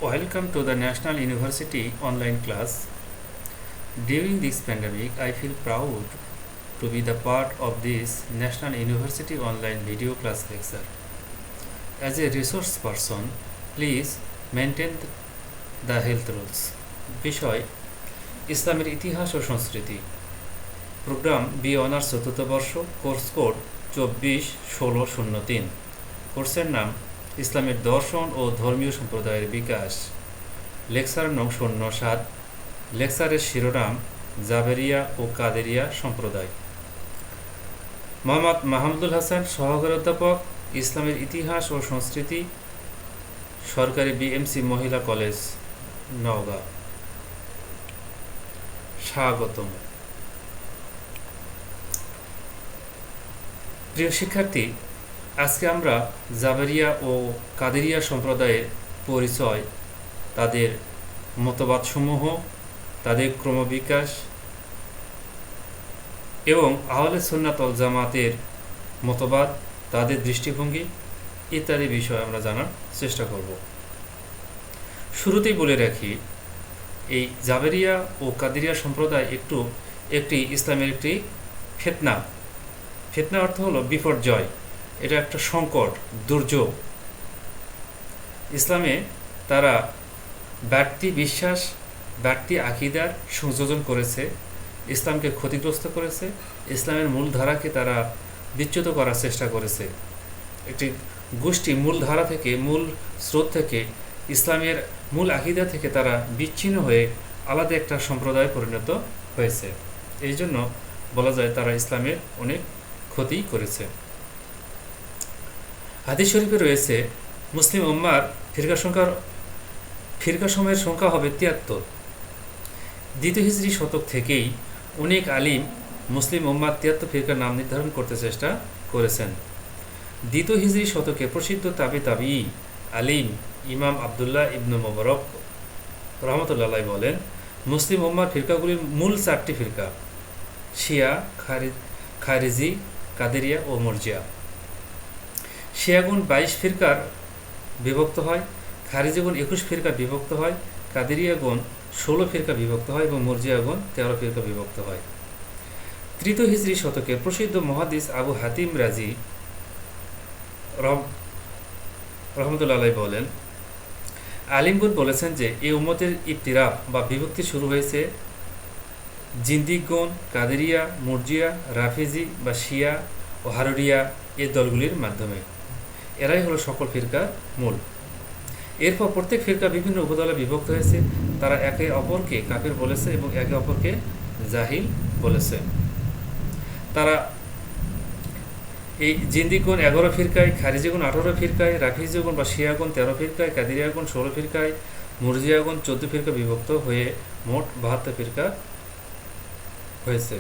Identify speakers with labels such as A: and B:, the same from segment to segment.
A: Welcome to the National University online class. During this pandemic, I feel proud to be the part of this National University online video class lecture. As a resource person, please maintain the health rules. বিষয় ইসলামের ইতিহাস ও সংস্কৃতি। Programme B honours চতুর্থ বর্ষ, course code 24-16-03। কোর্সের নাম ইসলামের দর্শন ও ধর্মীয় সম্প্রদায়ের বিকাশ। লেকচার নং 07। লেকচারের শিরোনাম জাবেরিয়া ও কাদেরিয়া সম্প্রদায়। মোহাম্মদ মাহমুদুল হাসান, সহকারী অধ্যাপক, ইসলামের ইতিহাস ও সংস্কৃতি, সরকারি বিএমসি মহিলা কলেজ, নওগাঁ। স্বাগতম। প্রিয় শিক্ষার্থী, আজকে আমরা জাবেরিয়া ও কাদেরিয়া সম্প্রদায়ের পরিচয়, তাদের মতবাদসমূহ, তাদের ক্রমবিকাশ এবং আহলে সুন্নাত ওয়াল জামাতের মতবাদ, তাদের দৃষ্টিভঙ্গি ইত্যাদি বিষয় আমরা জানার চেষ্টা করব। শুরুতেই বলে রাখি, এই জাবেরিয়া ও কাদেরিয়া সম্প্রদায় একটি ইসলামের একটি ফিতনা। ফিতনা অর্থ হলো বিপর্যয়, এটা একটা সংকট, দুর্যোগ। ইসলামে তারা বাড়তি বিশ্বাস, বাড়তি আকীদার সংযোজন করেছে, ইসলামকে ক্ষতিগ্রস্ত করেছে, ইসলামের মূল ধারাকে তারা বিচ্যুত করার চেষ্টা করেছে। একটি গোষ্ঠী মূল ধারা থেকে, মূল স্রোত থেকে, ইসলামের মূল আকীদা থেকে তারা বিচ্ছিন্ন হয়ে আলাদা একটা সম্প্রদায় পরিণত হয়েছে। এই জন্য বলা যায় তারা ইসলামের অনেক ক্ষতি করেছে। হাদিস শরীফে রয়েছে, মুসলিম উম্মার ফিরকা সময়ের সংখ্যা হবে 73। দ্বিতীয় হিজরি শতক থেকেই অনেক আলিম মুসলিম উম্মার 73 ফিরকার নাম নির্ধারণ করতে চেষ্টা করেছেন। দ্বিতীয় হিজরি শতকে প্রসিদ্ধ তাবি আলিম ইমাম আবদুল্লাহ ইবনু মুবারক রহমতুল্লাহ বলেন, মুসলিম উম্মার ফিরকাগুলির মূল 4টি ফিরকা: শিয়া, খারিজি, কাদেরিয়া ও মুরজিয়া। শিয়াগুন 22 ফিরকার বিভক্ত হয়, খারিজিগুন 21 ফিরকা বিভক্ত হয়, কাদেরিয়াগুন 16 ফিরকা বিভক্ত হয় এবং মুরজিয়াগুন 13 ফিরকা বিভক্ত হয়। তৃতীয় হিজরি শতকে প্রসিদ্ধ মুহাদ্দিস আবু হাতিম রাজি রহমতুল্লাহ বলেন, আলিমগুন বলেছেন যে এই উম্মতের ইফতিরাক বা বিভক্তি শুরু হয়েছে জিন্দিকগণ, কাদেরিয়া, মুরজিয়া, রাফিজি বা শিয়া ও হারুরিয়া এই দলগুলির মাধ্যমে। এরাই হলো সকল ফিরকার মূল। এরপর প্রত্যেক ফিরকা বিভিন্ন উপদলে বিভক্ত হয়েছে। তারা একে অপরকে কাফির বলেছে এবং একে অপরকে জাহিল বলেছে। তারা এই জিন্দিকগণ 11 ফিরকায়, খারিজিগুন 18 ফিরকায়, রাফিজিগুন বা শিয়াগুন 13 ফিরকায়, কাদেরিয়াগুন 16 ফিরকায়, মুরজিয়াগুন 14 ফিরকা বিভক্ত হয়ে মোট 72 ফিরকা হয়েছে।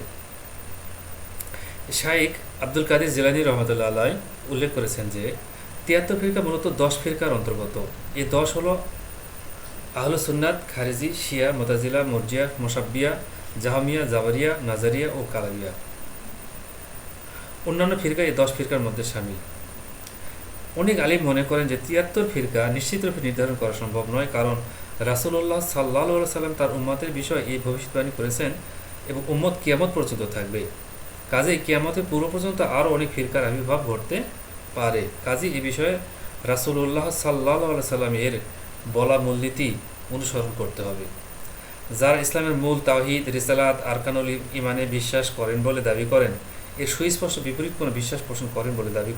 A: শাইখ আব্দুল কাদির জিলানী রহমতুল্লাহ আলাই উল্লেখ করেছেন যে 73 ফিরকা মূলত 10 ফিরকার অন্তর্গত। এই 10 হলো আহলে সুন্নাত, খারিজি, শিয়া, মুতাজিলা, মুরজিয়া, মুশাব্বিয়া, জাহমিয়া, জাবারিয়া, নাজারিয়া ও কালাবিয়া। অন্যান্য ফিরকা এই 10 ফিরকার মধ্যে শামিল। অনেক আলিম মনে করেন যে 73 ফিরকা নিশ্চিতরূপে নির্ধারণ করা সম্ভব নয়, কারণ রাসূলুল্লাহ সাল্লাল্লাহু আলাইহি সাল্লাম তার উম্মতের বিষয়ে এই ভবিষ্যদ্বাণী করেছেন এবং উম্মত কিয়ামত পর্যন্ত থাকবে। কাজেই কিয়ামতের পূর্ব পর্যন্ত আরও অনেক ফিরকার আবির্ভাব ঘটতে পারে। কাজেই এই বিষয়ে রাসূলুল্লাহ সাল্লাল্লাহু আলাইহি সাল্লাম এর বলা মূলনীতি অনুসরণ করতে হবে। যারা ইসলামের মূল তাওহীদ, রিসালাত, আরকানুল ইমানে বিশ্বাস করেন বলে দাবি করেন, এর সুস্পষ্ট বিপরীত কোনো বিশ্বাস পোষণ করেন বলে দাবি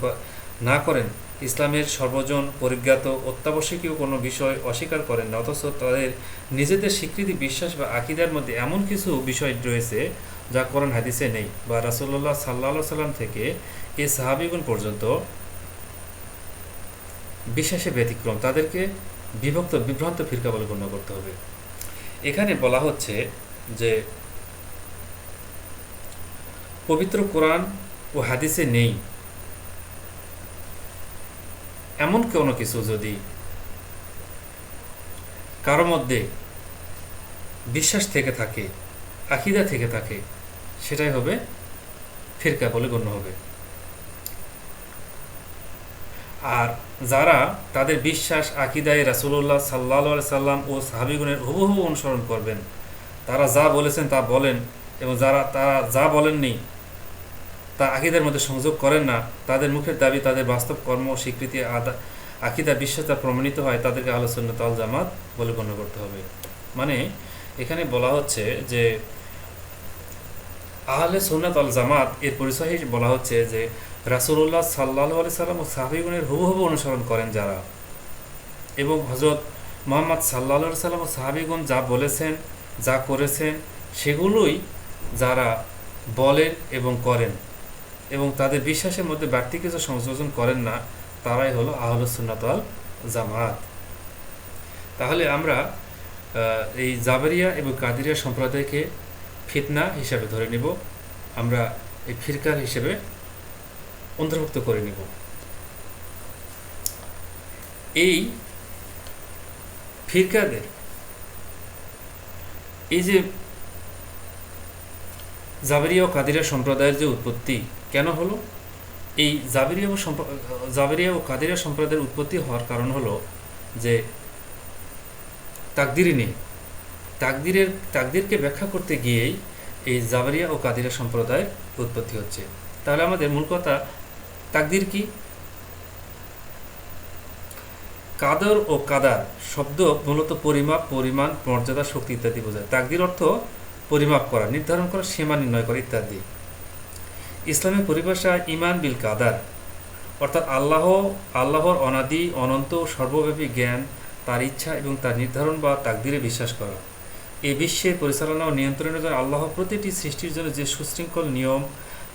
A: না করেন, ইসলামের সর্বজন পরিজ্ঞাত অত্যাবশ্যকীয় কোনো বিষয় অস্বীকার করেন না, অথচ তাদের নিজেদের স্বীকৃতি, বিশ্বাস বা আকীদার মধ্যে এমন কিছু বিষয় রয়েছে যা কোরআন হাদিসে নেই বা রাসূলুল্লাহ সাল্লাল্লাহু আলাইহি সাল্লাম থেকে এই সাহাবীগণ পর্যন্ত বিশ্বাসে ব্যতিক্রম, তাদেরকে বিভ্রান্ত ফিরকা বলে গণ্য করতে হবে। এখানে বলা হচ্ছে যে পবিত্র কোরআন ও হাদিসে নেই এমন কোনো কিছু যদি কারো মধ্যে বিশ্বাস থেকে থাকে, আকীদা থেকে থাকে, সেটাই হবে ফিরকা বলে গণ্য হবে। আর যারা তাদের বিশ্বাস আকিদায় রাসূলুল্লাহ সাল্লাল্লাহু আলাইহি সাল্লাম ও সাহাবীগণের হুবহু অনুসরণ করবেন, তারা যা বলেছেন তা বলেন, এবং তারা যা বলেননি তা আকিদার মধ্যে সংযোগ করেন না, তাদের মুখের দাবি তাদের বাস্তব কর্ম স্বীকৃতি আকিদা বিশ্বাসতা প্রমাণিত হয়, তাদেরকে আহলে সুন্নাত ওয়াল জামাত বলে গণ্য করতে হবে। মানে এখানে বলা হচ্ছে যে আহলে সুন্নাত ওয়াল জামাত এর পরিচয় হিসেবে বলা হচ্ছে যে রাসূলুল্লাহ সাল্লাল্লাহু আলাইহি সাল্লাম ও সাহাবীগণের হুবহু অনুসরণ করেন যারা, এবং হযরত মুহাম্মদ সাল্লাল্লাহু আলাইহি সাল্লাম ও সাহাবীগণ যা বলেছেন যা করেছেন সেগুলোই যারা বলেন এবং করেন, এবং তাদের বিশ্বাসের মধ্যে বাড়তি কিছু সংযোজন করেন না, তারাই হলো আহলে সুন্নাত ওয়াল জামাত। তাহলে আমরা এই জাবেরিয়া এবং কাদেরিয়া সম্প্রদায়কে ফিতনা হিসাবে ধরে নিব, আমরা এই ফিরকার হিসেবে অন্তর্ভুক্ত করে নিব। এই ফিরকাদের এই যে জাবেরিয়া ও কাদেরিয়া সম্প্রদায়ের যে উৎপত্তি কেন হলো, এই জাবেরিয়া ও কাদেরিয়া সম্প্রদায়ের উৎপত্তি হওয়ার কারণ হলো যে তাকদিরই নেই। তাকদিরকে ব্যাখ্যা করতে গিয়েই এই জাবেরিয়া ও কাদেরিয়া সম্প্রদায়ের উৎপত্তি হচ্ছে। তাহলে আমাদের মূল কথা, তাকদির কি? কাদর ও কাদার শব্দ মূলত পরিমাপ, পরিমাণ, মর্যাদা, শক্তি ইত্যাদি বোঝায়। তাকদির অর্থ পরিমাপ করা, নির্ধারণ করা, সীমা নির্ণয় করা ইত্যাদি। ইসলামের পরিভাষা ইমান বিল কাদার, অর্থাৎ আল্লাহর অনাদি অনন্ত সর্বব্যাপী জ্ঞান, তার ইচ্ছা এবং তার নির্ধারণ বা তাকদিরে বিশ্বাস করা। এই বিশ্বের পরিচালনা ও নিয়ন্ত্রণের জন্য আল্লাহ প্রতিটি সৃষ্টির জন্য যে সুশৃঙ্খল নিয়ম,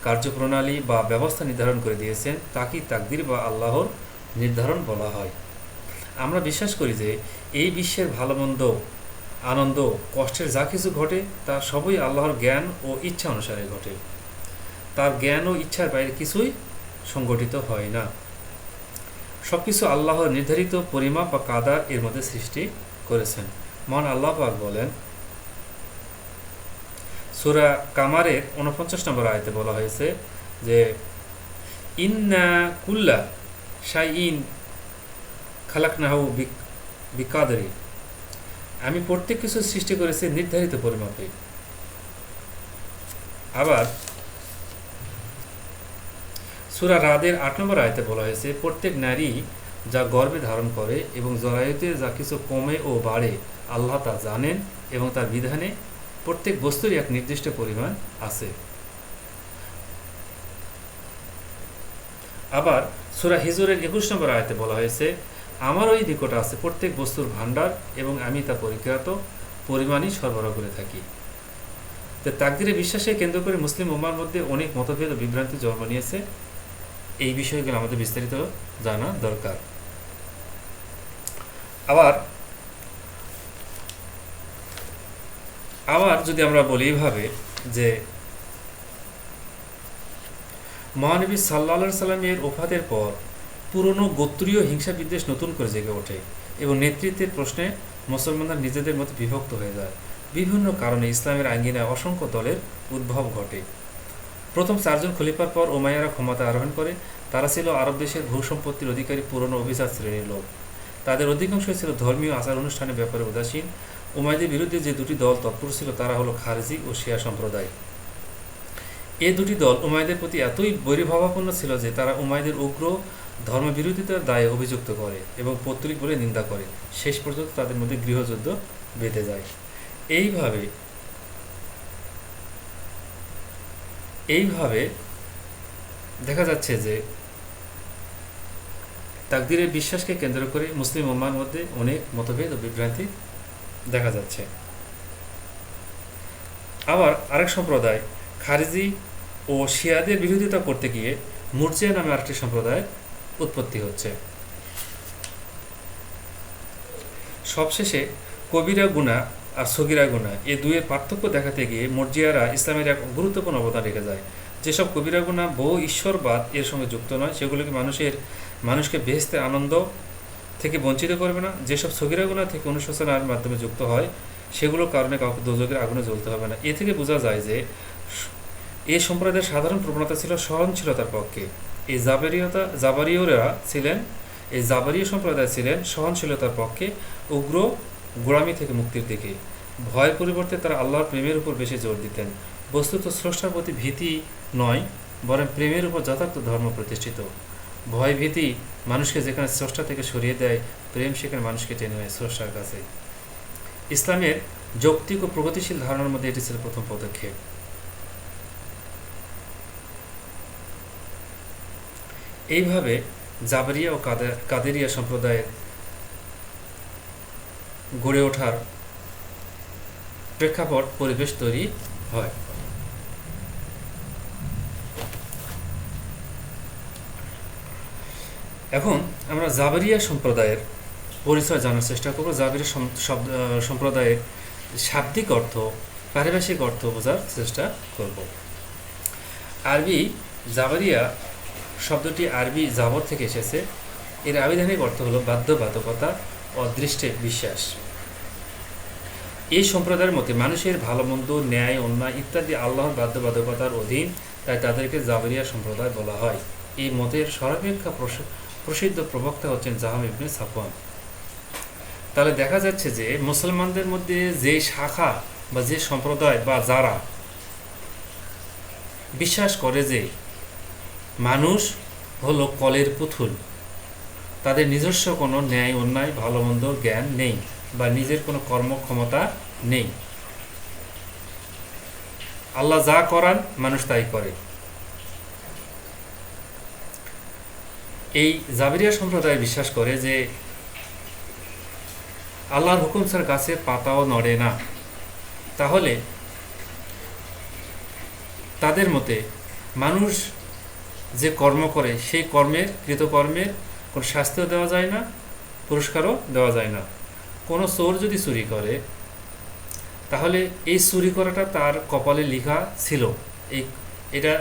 A: কার্যপ্রণালী বা ব্যবস্থা নির্ধারণ করে দিয়েছেন তাকেই তাকদির বা আল্লাহর নির্ধারণ বলা হয়। আমরা বিশ্বাস করি যে এই বিশ্বের ভালো মন্দ, আনন্দ, কষ্টের যা কিছু ঘটে তা সবই আল্লাহর জ্ঞান ও ইচ্ছা অনুসারে ঘটে। তার জ্ঞান ও ইচ্ছার বাইরে কিছুই সংগঠিত হয় না। সব কিছু আল্লাহর নির্ধারিত পরিমাপ বা কাদার এর মধ্যে সৃষ্টি করেছেন। মহান আল্লাহ পাক বলেন, সূরা কামারের 49 নম্বর আয়াতে বলা হয়েছে যে ইন্না কুল্লা শাইইন খালাকনাহু বিকাদরি, আমি প্রত্যেক কিছু সৃষ্টি করেছি নির্ধারিত পরিমাপে। আবার সূরা রাদের 8 নম্বর আয়াতে বলা হয়েছে, প্রত্যেক নারী যা গর্ভে ধারণ করে এবং জরায়ুতে যা কিছু কমে ও বাড়ে আল্লাহ তা জানেন, এবং তার বিধানে প্রত্যেক বস্তুরই এক নির্দিষ্ট পরিমাণ আছে। আবার সূরা হিজরের 21 নম্বর আয়াতে বলা হয়েছে, আমার ওই নিকট আছে প্রত্যেক বস্তুর ভাণ্ডার এবং আমি তা পরিজ্ঞাত পরিমাণই সরবরাহ করে থাকি। তো তাকদিরে বিশ্বাসে কেন্দ্র করে মুসলিম উম্মার মধ্যে অনেক মতভেদ ও বিভ্রান্তি জন্ম নিয়েছে। এই বিষয়গুলো আমাদের বিস্তারিত জানা দরকার। আবার যদি আমরা বলি এইভাবে যে মহানবী সাল্লাল্লাহু আলাইহি সাল্লামের ওফাতের পর পুরনো গোত্রীয় হিংসা বিদ্বেষ নতুন করে জেগে ওঠে এবং নেতৃত্বের প্রশ্নে মুসলমানরা নিজেদের মধ্যে বিভক্ত হয়ে যায়। বিভিন্ন কারণে ইসলামের আঙ্গিনায় অসংখ্য দলের উদ্ভব ঘটে। প্রথম 4 জন খলিফার পর উমাইয়ারা ক্ষমতা আরোহণ করে। তারা ছিল আরব দেশের ভূসম্পত্তির অধিকারী পুরনো অভিজাত শ্রেণীর লোক। তাদের অধিকাংশই ছিল ধর্মীয় আচার অনুষ্ঠানের ব্যাপারে উদাসীন। উমাইয়াদের বিরুদ্ধে যে দুটি দল তৎপর ছিল তারা হলো খারজি ও শিয়া সম্প্রদায়। এই দুটি দল উমাইয়াদের প্রতি এতই বৈরভাবাপন্ন ছিল যে তারা উমাইয়াদের উগ্র ধর্মবিরোধিতার দায়ে অভিযুক্ত করে এবং পৌত্তলিক বলে নিন্দা করে। শেষ পর্যন্ত তাদের মধ্যে গৃহযুদ্ধ বেঁধে যায়। এইভাবে দেখা যাচ্ছে যে তাকদিরের বিশ্বাসকে কেন্দ্র করে মুসলিম উম্মার মধ্যে অনেক মতভেদ ও বিভ্রান্তি দেখা যাচ্ছে। আবার আরেক সম্প্রদায় খারিজি ও শিয়াদের বিরোধিতা করতে গিয়ে মুরজিয়া নামে আরেকটি সম্প্রদায়ের উৎপত্তি হচ্ছে। সবশেষে কবিরা গুনাহ আর সগীরা গুনাহ এই দুয়ের পার্থক্য দেখাতে গিয়ে মুরজিয়ারা ইসলামের এক গুরুত্বপূর্ণ অবদান রেখে যায়। যেসব কবিরা গুনাহ বহু ঈশ্বরবাদ এর সঙ্গে যুক্ত নয় সেগুলোকে মানুষকে বেহেশতের আনন্দ থেকে বঞ্চিত করবে না। যেসব সগীরা গুনাহ থেকে অনুশোচনার মাধ্যমে যুক্ত হয় সেগুলোর কারণে কাউকে দোজখের আগুনে জ্বলতে হবে না। এ থেকে বোঝা যায় যে এই সম্প্রদায়ের সাধারণ প্রবণতা ছিল সহনশীলতার পক্ষে। এই জাবারিয়রা ছিলেন এই জাবারিয়া সম্প্রদায় ছিলেন সহনশীলতার পক্ষে, উগ্র গোড়ামি থেকে মুক্তির দিকে। ভয়ের পরিবর্তে তারা আল্লাহর প্রেমের উপর বেশি জোর দিতেন। বস্তুত স্রষ্টার প্রতি ভীতি নয়, বরং প্রেমের উপর যথার্থ ধর্ম প্রতিষ্ঠিত। ভয় ভীতি মানুষকে যেখানে স্রষ্টা থেকে সরিয়ে দেয়, প্রেম সেখানে মানুষকে টেনে নেয় স্রষ্টার কাছে। ইসলামের যৌক্তিক ও প্রগতিশীল ধারণার মধ্যে এটি ছিল প্রথম পদক্ষেপ। এইভাবে জাবরিয়া ও কাদেরিয়া সম্প্রদায়ের গড়ে ওঠার প্রেক্ষাপট পরিবেশ তৈরি হয়। এখন আমরা জাবরিয়া সম্প্রদায়ের পরিচয় জানার চেষ্টা করব। জাবরিয়া সম্প্রদায়ের শাব্দিক অর্থ, পারিভাষিক অর্থ বোঝার চেষ্টা করব। আরবি জাবরিয়া শব্দটি আরবি জাবর থেকে এসেছে। এর আবিধানিক অর্থ হলো বাধ্যবাধকতা, অদৃষ্টে বিশ্বাস। এই সম্প্রদায়ের মতে মানুষের ভালো মন্দ, ন্যায় অন্যায় ইত্যাদি আল্লাহর বাধ্যবাধকতার অধীন, তাই তাদেরকে জাবরিয়া সম্প্রদায় বলা হয়। এই মতের সর্বাপেক্ষা প্রসিদ্ধ প্রবক্তা হচ্ছেন জাহাম ইবনে সাফওয়ান। তাহলে দেখা যাচ্ছে যে মুসলমানদের মধ্যে যে শাখা বা যে সম্প্রদায় বা যারা বিশ্বাস করে যে মানুষ হলো কলের পুতুল, তাদের নিজস্ব কোনো ন্যায় অন্যায় ভালো মন্দ জ্ঞান নেই বা নিজের কোনো কর্মক্ষমতা নেই, আল্লাহ যা করান মানুষ তাই করে, এই জাবরিয়া সম্প্রদায় বিশ্বাস করে যে আল্লাহর হুকুম ছাড়া গাছের পাতাও নড়ে না। তাহলে তাদের মতে মানুষ যে কর্ম করে সেই কৃতকর্মের কোনো শাস্তিও দেওয়া যায় না, পুরস্কারও দেওয়া যায় না। কোনো চোর যদি চুরি করে, তাহলে এই চুরি করাটা তার কপালে লেখা ছিল, এটা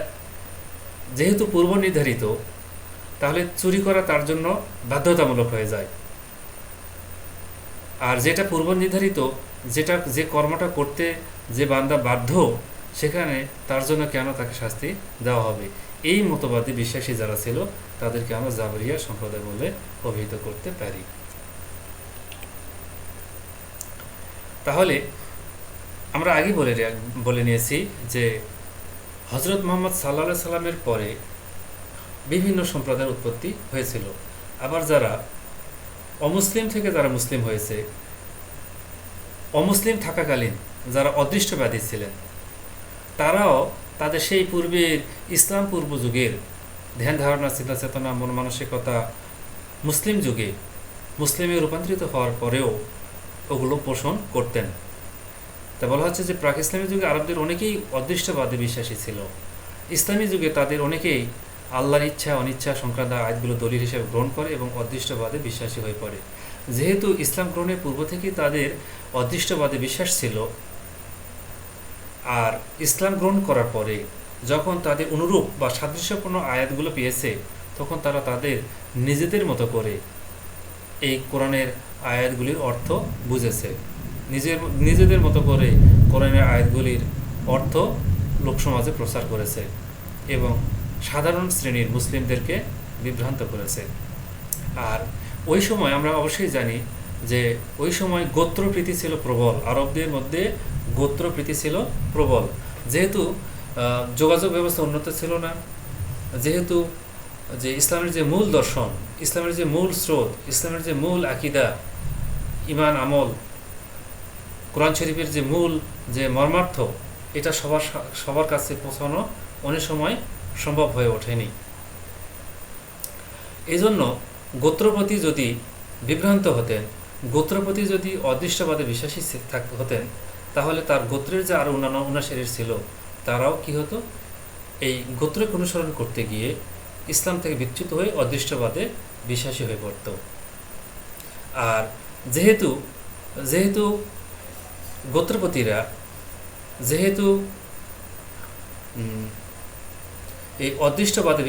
A: যেহেতু পূর্ব নির্ধারিত, তাহলে চুরি করা তার জন্য বাধ্যতামূলক হয়ে যায়। আর যেটা পূর্ব নির্ধারিত, যে কর্মটা করতে যে বান্দা বাধ্য, সেখানে তার জন্য কেন তাকে শাস্তি দেওয়া হবে? এই মতবাদী বিশ্বাসী যারা ছিল তাদেরকে আমরা জাবরিয়া সম্প্রদায় বলে অভিহিত করতে পারি। তাহলে আমরা আগে বলে নিয়েছি যে হযরত মুহাম্মদ সাল্লাল্লাহু আলাইহি সাল্লামের পরে বিভিন্ন সম্প্রদায়ের উৎপত্তি হয়েছিল। আবার যারা অমুসলিম থেকে যারা মুসলিম হয়েছে, অমুসলিম থাকাকালীন যারা অদৃষ্টবাদী ছিলেন, তারাও তাদের সেই পূর্বের ইসলাম পূর্ব যুগের ধ্যান ধারণা, চিন্তা চেতনা, মন মানসিকতা মুসলিম যুগে মুসলিমে রূপান্তরিত হওয়ার পরেও ওগুলো পোষণ করতেন। তা বলা হচ্ছে যে প্রাক ইসলামী যুগে আরবদের অনেকেই অদৃষ্টবাদে বিশ্বাসী ছিল। ইসলামী যুগে তাদের অনেকেই আল্লাহর ইচ্ছা অনিচ্ছা সংক্রান্ত আয়াতগুলো দলিল হিসেবে গ্রহণ করে এবং অদৃষ্টবাদে বিশ্বাসী হয়ে পড়ে। যেহেতু ইসলাম গ্রহণের পূর্ব থেকেই তাদের অদৃষ্টবাদে বিশ্বাস ছিল, আর ইসলাম গ্রহণ করার পরে যখন তাদের অনুরূপ বা সাদৃশ্যপূর্ণ আয়াতগুলো পেয়েছে, তখন তারা তাদের নিজেদের মতো করে এই কোরআনের আয়াতগুলির অর্থ বুঝেছে। নিজেদের মতো করে কোরআনের আয়াতগুলির অর্থ লোকসমাজে প্রচার করেছে এবং সাধারণ শ্রেণীর মুসলিমদেরকে বিভ্রান্ত করেছে। আর ওই সময় আমরা অবশ্যই জানি যে ওই সময় গোত্রপ্রীতি ছিল প্রবল। আরবদের মধ্যে গোত্রপ্রীতি ছিল প্রবল। যেহেতু যোগাযোগ ব্যবস্থা উন্নত ছিল না, যেহেতু যে ইসলামের যে মূল দর্শন, ইসলামের যে মূল স্রোত, ইসলামের যে মূল আকিদা, ইমান আমল, কোরআন শরীফের যে মূল যে মর্মার্থ, এটা সবার কাছে পৌঁছানো অনেক সময় সম্ভব হয়ে ওঠেনি। এই জন্য গোত্রপতি যদি বিভ্রান্ত হতেন, গোত্রপতি যদি অদৃষ্টবাদে বিশ্বাসী হতেন, তাহলে তার গোত্রের যে আরও অন্যান্য অনুসারী ছিল, তারাও কি হতো, এই গোত্রকে অনুসরণ করতে গিয়ে ইসলাম থেকে বিচ্যুত হয়ে অদৃষ্টবাদে বিশ্বাসী হয়ে পড়ত। আর যেহেতু গোত্রপতিরা যেহেতু এই অদৃষ্টবাদে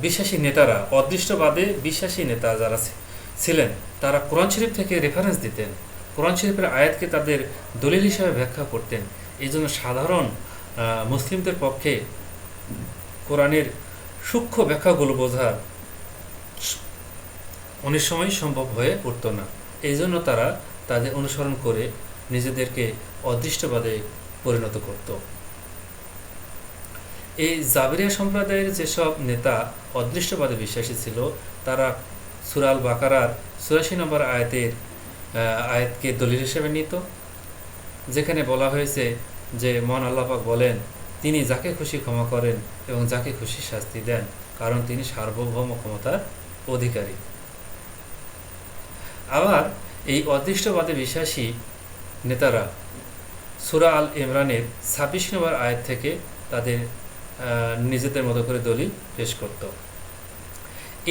A: বিশ্বাসী নেতারা, অদৃষ্টবাদে বিশ্বাসী নেতা যারা ছিলেন, তারা কোরআন শরীফ থেকে রেফারেন্স দিতেন, কোরআন শরীফের আয়াতকে তাদের দলিল হিসাবে ব্যাখ্যা করতেন। এই জন্য সাধারণ মুসলিমদের পক্ষে কোরআনের সূক্ষ্ম ব্যাখ্যাগুলো বোঝার অনেক সময় সম্ভব হয়ে উঠত না। এই জন্য তারা তাদের অনুসরণ করে নিজেদেরকে অদৃষ্টবাদে পরিণত করত। এই জাবেরিয়া সম্প্রদায়ের যেসব নেতা অদৃষ্টবাদে বিশ্বাসী ছিল, তারা সূরা আল বাকারার ৮৪ নম্বর আয়াতকে দলিল হিসেবে নিত, যেখানে বলা হয়েছে যে মহান আল্লাহ পাক বলেন, তিনি যাকে খুশি ক্ষমা করেন এবং যাকে খুশি শাস্তি দেন, কারণ তিনি সার্বভৌম ক্ষমতার অধিকারী। আবার এই অদৃষ্টবাদে বিশ্বাসী নেতারা সূরা আল ইমরানের ২৬ নম্বর আয়াত থেকে তাদের নিজেদের মতো করে দলিল পেশ করত।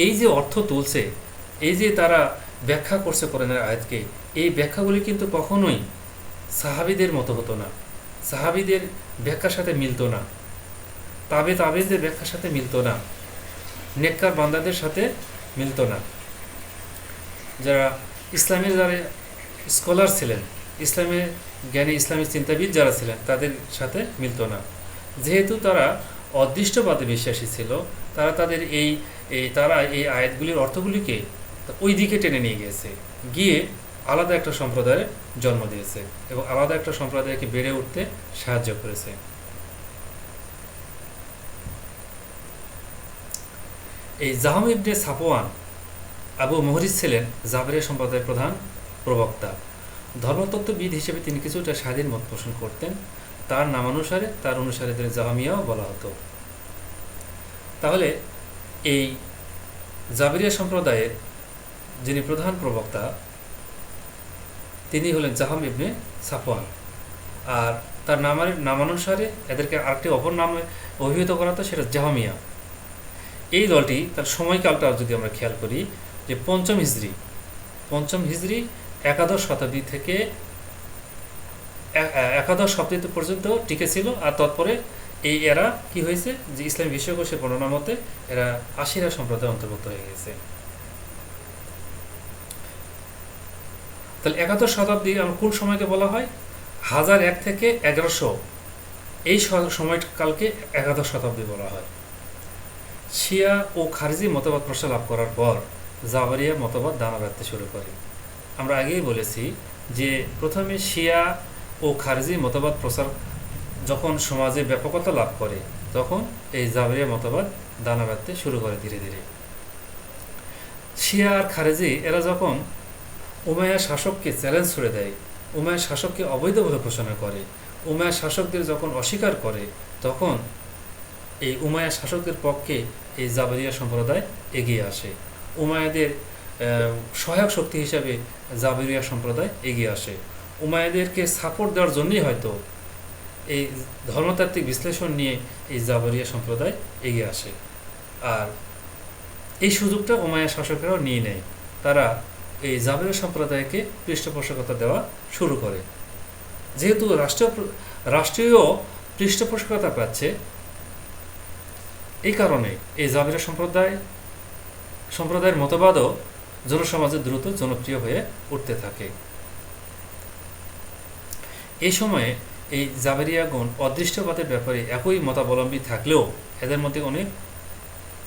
A: এই যে অর্থ তুলছে, এই যে তারা ব্যাখ্যা করছে কোরআনের আয়াতকে, এই ব্যাখ্যাগুলি কিন্তু কখনোই সাহাবীদের মতো হতো না, সাহাবীদের ব্যাখ্যার সাথে মিলতো না, তাবেঈদের ব্যাখ্যার সাথে মিলতো না, নেককার বান্দাদের সাথে মিলতো না, যারা ইসলামের যারা স্কলার ছিলেন, ইসলামের জ্ঞানী ইসলামী চিন্তাবিদ যারা ছিলেন, তাদের সাথে মিলতো না। যেহেতু তারা অদৃষ্টবাদে বিশ্বাসী ছিল, তাদের এই আয়াতগুলির অর্থগুলিকে ওই দিকে টেনে নিয়ে গিয়ে আলাদা একটা সম্প্রদায়ের জন্ম দিয়েছে এবং আলাদা একটা সম্প্রদায়কে বেড়ে উঠতে সাহায্য করেছে। এই জাহম ইবনে সাফওয়ান আবু মুহরিজ ছিলেন জাবেরিয়া সম্প্রদায়ের প্রধান প্রবক্তা। ধর্মতত্ত্ববিদ হিসেবে তিনি কিছুটা স্বাধীন মত পোষণ করতেন। তার নামানুসারে তার অনুসারীদের জাহামিয়াও বলা হতো। তাহলে এই জাবেরিয়া সম্প্রদায়ের যিনি প্রধান প্রবক্তা, তিনি হলেন জাহম ইবনে সাফওয়ান। আর তার নামানুসারে এদেরকে আরেকটি অপর নামে অভিহিত করা হতো, সেটা জাহামিয়া। এই দলটি তার সময়কালটা যদি আমরা খেয়াল করি, যে পঞ্চম হিজরি একাদশ শতাব্দী থেকে একাদশ শতাব্দী পর্যন্ত টিকে ছিল। আর তৎপরে এই এরা কি হয়েছে, যে ইসলামী বিশ্বকোষের বর্ণনা মতে এরা আশিরা সম্প্রদায় অন্তর্ভুক্ত হয়ে গেছে। তাহলে একাদশ শতাব্দী আমরা কোন সময়কে বলা হয়? 1001 থেকে 1100, এই সময়কালকে একাদশ শতাব্দী বলা হয়। শিয়া ও খারিজি মতবাদ প্রসার লাভ করার পর জাবেরিয়া মতবাদ দানা বাঁধতে শুরু করে। আমরা আগেই বলেছি যে প্রথমে শিয়া ও খারিজি মতবাদ প্রসার যখন সমাজে ব্যাপকতা লাভ করে, তখন এই জাবেরিয়া মতবাদ দানা বাঁধতে শুরু করে ধীরে ধীরে। শিয়া আর খারিজি এরা যখন উমাইয়া শাসককে চ্যালেঞ্জ ছুড়ে দেয়, উমাইয়া শাসককে অবৈধ বলে ঘোষণা করে, উমাইয়া শাসকদের যখন অস্বীকার করে, তখন এই উমাইয়া শাসকের পক্ষে এই জাবেরিয়া সম্প্রদায় এগিয়ে আসে। উমাইয়াদের সহায়ক শক্তি হিসাবে জাবেরিয়া সম্প্রদায় এগিয়ে আসে। উমাইয়াদেরকে সাপোর্ট দেওয়ার জন্যই হয়তো এই ধর্মতাত্ত্বিক বিশ্লেষণ নিয়ে এই জাবেরিয়া সম্প্রদায় এগিয়ে আসে। আর এই সুযোগটা উমাইয়া শাসকেরাও নিয়ে নেয়। তারা এই জাবেরিয়া সম্প্রদায়কে পৃষ্ঠপোষকতা দেওয়া শুরু করে। যেহেতু রাষ্ট্রীয় পৃষ্ঠপোষকতা পাচ্ছে, এই কারণে এই জাবেরিয়া সম্প্রদায়ের মতবাদও জনসমাজে দ্রুত জনপ্রিয় হয়ে উঠতে থাকে। এই সময়ে এই জাবেরিয়াগণ অদৃষ্টবাদের ব্যাপারে একই মতাবলম্বী থাকলেও এদের মধ্যে অনেক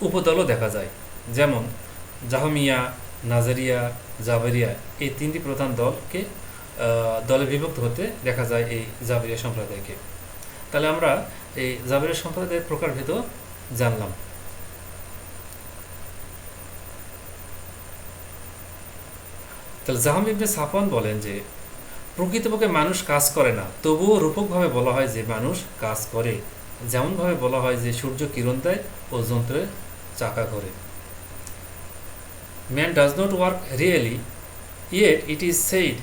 A: উপদলও দেখা যায়। যেমন জাহমিয়া, নাজারিয়া, জাবেরিয়া, এই তিনটি প্রধান দলে বিভক্ত হতে দেখা যায় এই জাবেরিয়া সম্প্রদায়কে। তাহলে আমরা এই জাবেরিয়া সম্প্রদায়ের প্রকারভেদ জানলাম। তাহলে জাহম ইবনে সাফওয়ান বলেন যে প্রকৃতপক্ষে মানুষ কাজ করে না, তবুও রূপকভাবে বলা হয় যে মানুষ কাজ করে। যেমনভাবে বলা হয় যে সূর্য কিরণ দেয় ও যন্ত্রে চাকা ঘোরে। Man does not work really, yet it is said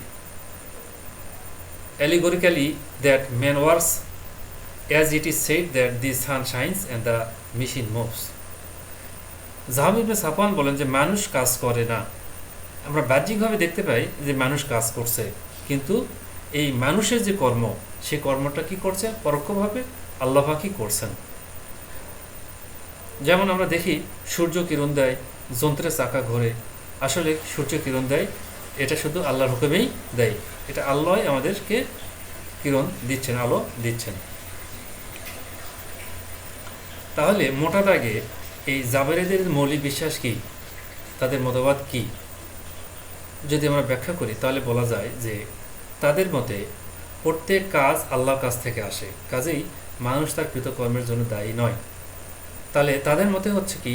A: allegorically that man works as it is said that the sun shines and the machine moves. জাহম ইবনে সাফওয়ান বলেন যে মানুষ কাজ করে না। আমরা বাহ্যিকভাবে দেখতে পাই যে মানুষ কাজ করছে, কিন্তু এই মানুষের যে কর্ম, সেই কর্মটা কি করছে? পরোক্ষভাবে আল্লাহ পাকই করছেন। যেমন আমরা দেখি সূর্য কিরণ দেয়, যন্ত্রে চাকা ঘোরে। আসলে সূর্য কিরণ দেয়, এটা শুধু আল্লাহর হুকুমেই দেয়। এটা আল্লাহ আমাদেরকে কিরণ দিচ্ছেন, আলো দিচ্ছেন। তাহলে মোটা দাগে এই জাবেরিয়াদের মৌলিক বিশ্বাস কি, তাদের মতবাদ কি, যদি আমরা ব্যাখ্যা করি তাহলে বলা যায় যে তাদের মতে প্রত্যেক কাজ আল্লাহর কাছ থেকে আসে, কাজেই মানুষ তার কৃতকর্মের জন্য দায়ী নয়। তাহলে তাদের মতে হচ্ছে কি,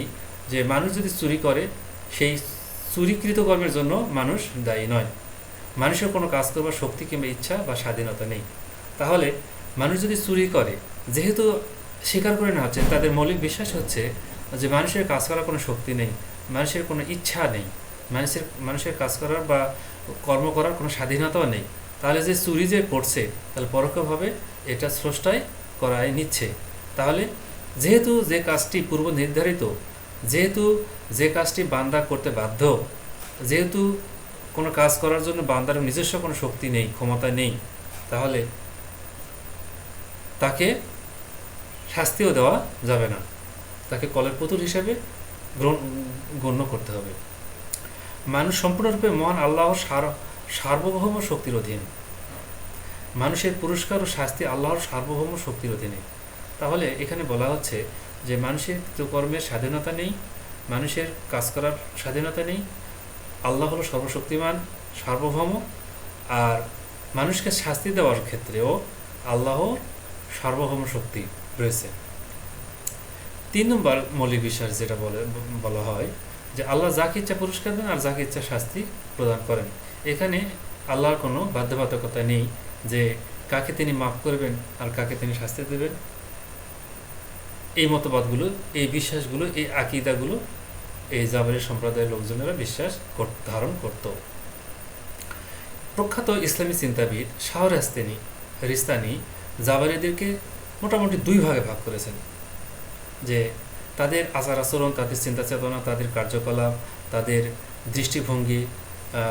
A: যে মানুষ যদি চুরি করে সেই চুরিকৃত কর্মের জন্য মানুষ দায়ী নয়। মানুষের কোনো কাজ করবার শক্তি কিংবা ইচ্ছা বা স্বাধীনতা নেই। তাহলে মানুষ যদি চুরি করে, যেহেতু স্বীকার করে নেওয়া হচ্ছে, তাদের মৌলিক বিশ্বাস হচ্ছে যে মানুষের কাজ করার কোনো শক্তি নেই, মানুষের কোনো ইচ্ছা নেই, মানুষের কাজ করার বা কর্ম করার কোনো স্বাধীনতাও নেই। তাহলে যে চুরি যে করছে, তাহলে পরোক্ষভাবে এটা স্রষ্টাই করাই নিচ্ছে। তাহলে যেহেতু যে কাজটি পূর্ব নির্ধারিত, যেহেতু যে কাজটি বান্দা করতে বাধ্য, যেহেতু কোনো কাজ করার জন্য বান্দার নিজস্ব কোনো শক্তি নেই, ক্ষমতা নেই, তাহলে তাকে শাস্তিও দেওয়া যাবে না, তাকে কলের পুতুল হিসেবে গণ্য করতে হবে। মানুষ সম্পূর্ণরূপে মহান আল্লাহর সার্বভৌম শক্তির অধীন। মানুষের পুরস্কার ও শাস্তি আল্লাহর সার্বভৌম শক্তির অধীনে। তাহলে এখানে বলা হচ্ছে যে মানুষের কর্মের স্বাধীনতা নেই, মানুষের কাজ করার স্বাধীনতা নেই, আল্লাহ হলো সর্বশক্তিমান, সার্বভৌম, আর মানুষকে শাস্তি দেওয়ার ক্ষেত্রেও আল্লাহর সার্বভৌম শক্তি রয়েছে। 3 নম্বর মৌলিক বিশ্বাস যেটা বলা হয় যে আল্লাহ যাকে ইচ্ছা পুরস্কার দেন আর যাকে ইচ্ছা শাস্তি প্রদান করেন। এখানে আল্লাহর কোনো বাধ্যবাধকতা নেই যে কাকে তিনি মাফ করবেন আর কাকে তিনি শাস্তি দেবেন। এই মতবাদগুলো, এই বিশ্বাসগুলো, এই আকীদাগুলো এই জাবরি সম্প্রদায়ের লোকজনেরা বিশ্বাস ধারণ করত। প্রখ্যাত ইসলামী চিন্তাবিদ শাহরিস্তানি জাবরিদেরকে মোটামুটি 2 ভাগে ভাগ করেছেন, যে তাদের আচার আচরণ, তাদের চিন্তা চেতনা, তাদের কার্যকলাপ, তাদের দৃষ্টিভঙ্গি,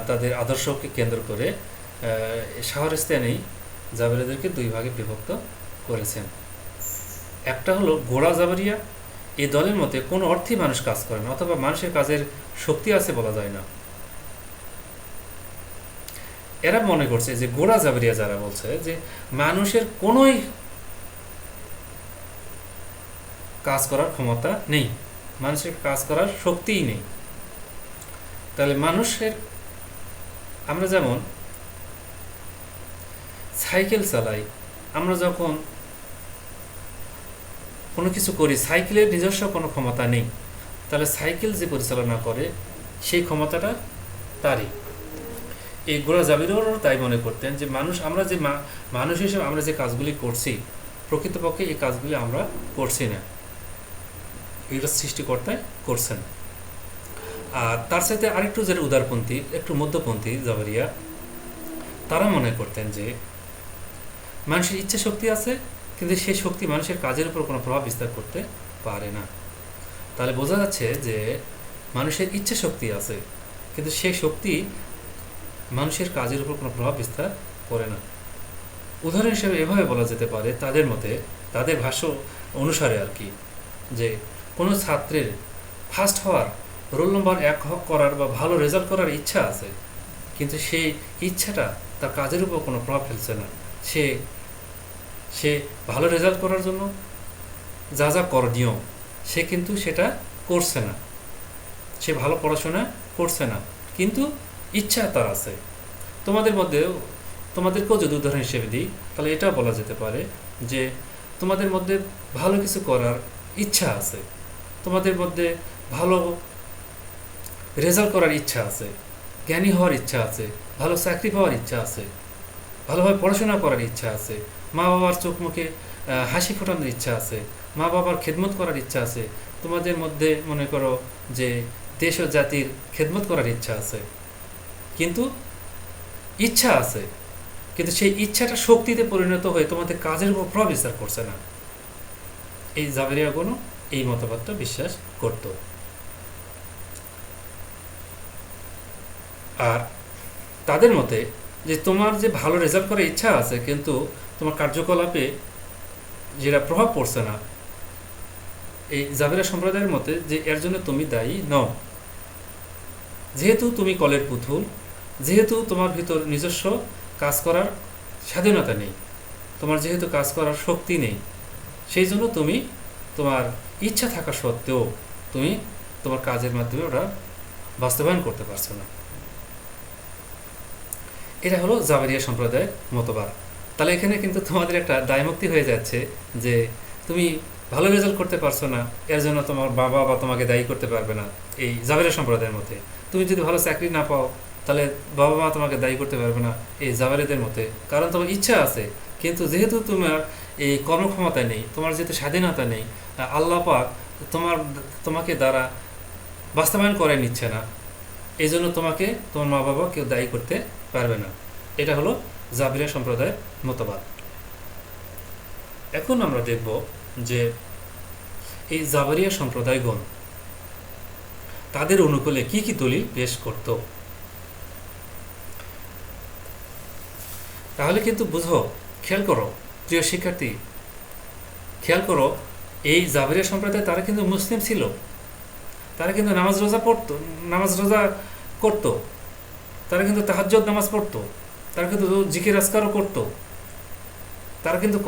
A: তাদের আদর্শকে কেন্দ্র করে শাহরিস্তানি জাবরিদেরকে 2 ভাগে বিভক্ত করেছেন। একটা হলো গোড়া জাবরিয়া। এই দলের মতে কোনো অর্থেই মানুষ কাজ করে না, অথবা মানুষের কাজের শক্তি আছে বলা যায় না। এরা মনে করছে যে গোড়া জাবরিয়া যারা বলছে যে মানুষের কোনোই কাজ করার ক্ষমতা নেই, মানুষের কাজ করার শক্তিই নেই। তাহলে মানুষের, আমরা যেমন সাইকেল চালাই, আমরা যখন কোনো কিছু করি, সাইকেলের নিজস্ব কোনো ক্ষমতা নেই, তাহলে সাইকেল যে পরিচালনা করে সেই ক্ষমতাটা তারই। এই গোড়া জাবিরও তাই মনে করতেন যে আমরা যে মানুষ হিসেবে আমরা যে কাজগুলি করছি, প্রকৃতপক্ষে এই কাজগুলি আমরা করছি না, এটা সৃষ্টিকর্তাই করছেন। আর তার সাথে আরেকটু যেটা উদারপন্থী, একটু মধ্যপন্থী জাবরিয়া, তারা মনে করতেন যে মানুষের ইচ্ছা শক্তি আছে, কিন্তু সেই শক্তি মানুষের কাজের উপর কোনো প্রভাব বিস্তার করতে পারে না। তাহলে বোঝা যাচ্ছে যে মানুষের ইচ্ছা শক্তি আছে, কিন্তু সেই শক্তি মানুষের কাজের উপর কোনো প্রভাব বিস্তার করে না। উদাহরণ হিসেবে এভাবে বলা যেতে পারে, তাদের মতে, তাদের ভাষ্য অনুসারে আর কি, যে কোনো ছাত্রের ফার্স্ট হওয়ার, রোল নম্বর 1 করার বা ভালো রেজাল্ট করার ইচ্ছা আছে, কিন্তু সেই ইচ্ছাটা তার কাজের উপর কোনো প্রভাব ফেলছে না। সে ভালো রেজাল্ট করার জন্য যা যা করণীয় সে কিন্তু সেটা করছে না, সে ভালো পড়াশোনা করছে না, কিন্তু ইচ্ছা তার আছে। তোমাদেরকেও যদি উদাহরণ হিসেবে দিই, তাহলে এটাও বলা যেতে পারে যে তোমাদের মধ্যে ভালো কিছু করার ইচ্ছা আছে, তোমাদের মধ্যে ভালো রেজাল্ট করার ইচ্ছা আছে, জ্ঞানী হওয়ার ইচ্ছা আছে, ভালো চাকরি পাওয়ার ইচ্ছা আছে, ভালোভাবে পড়াশোনা করার ইচ্ছা আছে, মা বাবার চোখ মুখে হাসি ফোটানোর ইচ্ছা আছে, মা বাবার খেদমত করার ইচ্ছা আছে, তোমাদের মধ্যে মনে করো যে দেশ ও জাতির খেদমত করার ইচ্ছা আছে, কিন্তু ইচ্ছা আছে, কিন্তু সেই ইচ্ছাটা শক্তিতে পরিণত হয়ে তোমাদের কাজের উপর প্রভাব বিস্তার করছে না। এই জাবেরিয়াগণও এই মতবাদটা বিশ্বাস করত। আর তাদের মতে যে তোমার যে ভালো রেজাল্ট করার ইচ্ছা আছে, কিন্তু তোমার কার্যকলাপে যেটা প্রভাব পড়ছে না, এই জাবেরিয়া সম্প্রদায়ের মতে যে এর জন্য তুমি দায়ী নও। যেহেতু তুমি কলের পুতুল, যেহেতু তোমার ভিতর নিজস্ব কাজ করার স্বাধীনতা নেই, তোমার যেহেতু কাজ করার শক্তি নেই, সেই জন্য তুমি তোমার ইচ্ছা থাকা সত্ত্বেও তুমি তোমার কাজের মাধ্যমে ওটা বাস্তবায়ন করতে পারছো না। এটা হলো জাবেরিয়া সম্প্রদায়ের মতবাদ। তাহলে এখানে কিন্তু তোমাদের একটা দায়মুক্তি হয়ে যাচ্ছে যে তুমি ভালো রেজাল্ট করতে পারছো না, এর জন্য তোমার বাবা বা তোমাকে দায়ী করতে পারবে না। এই জাবেরিয়া সম্প্রদায়ের মতে তুমি যদি ভালো চাকরি না পাও, তাহলে বাবা মা তোমাকে দায়ী করতে পারবে না এই জাবেরিদের মতে, কারণ তোমার ইচ্ছা আছে, কিন্তু যেহেতু তোমার এই কর্মক্ষমতা নেই, তোমার যেহেতু স্বাধীনতা নেই, আল্লাহ পাক তোমাকে দ্বারা বাস্তবায়ন করে নিচ্ছে না, এই জন্য তোমাকে তোমার মা বাবা কেউ দায়ী করতে পারবে না। এটা হলো জাবেরিয়া সম্প্রদায়ের মতবাদ। এখন আমরা দেখব যে এই জাবেরিয়া সম্প্রদায়গণ তাদের অনুকূলে কি কি দলিল পেশ করত। তাহলে কিন্তু বুঝো, খেয়াল করো প্রিয় শিক্ষার্থী, খেয়াল করো, এই জাবেরিয়া সম্প্রদায় তারা কিন্তু মুসলিম ছিল, তারা কিন্তু নামাজ রোজা করত, তারা কিন্তু তাহাজ্জুদ নামাজ পড়তো, তারা কিন্তু জিকির আজকারও করতো, তারা কিন্তু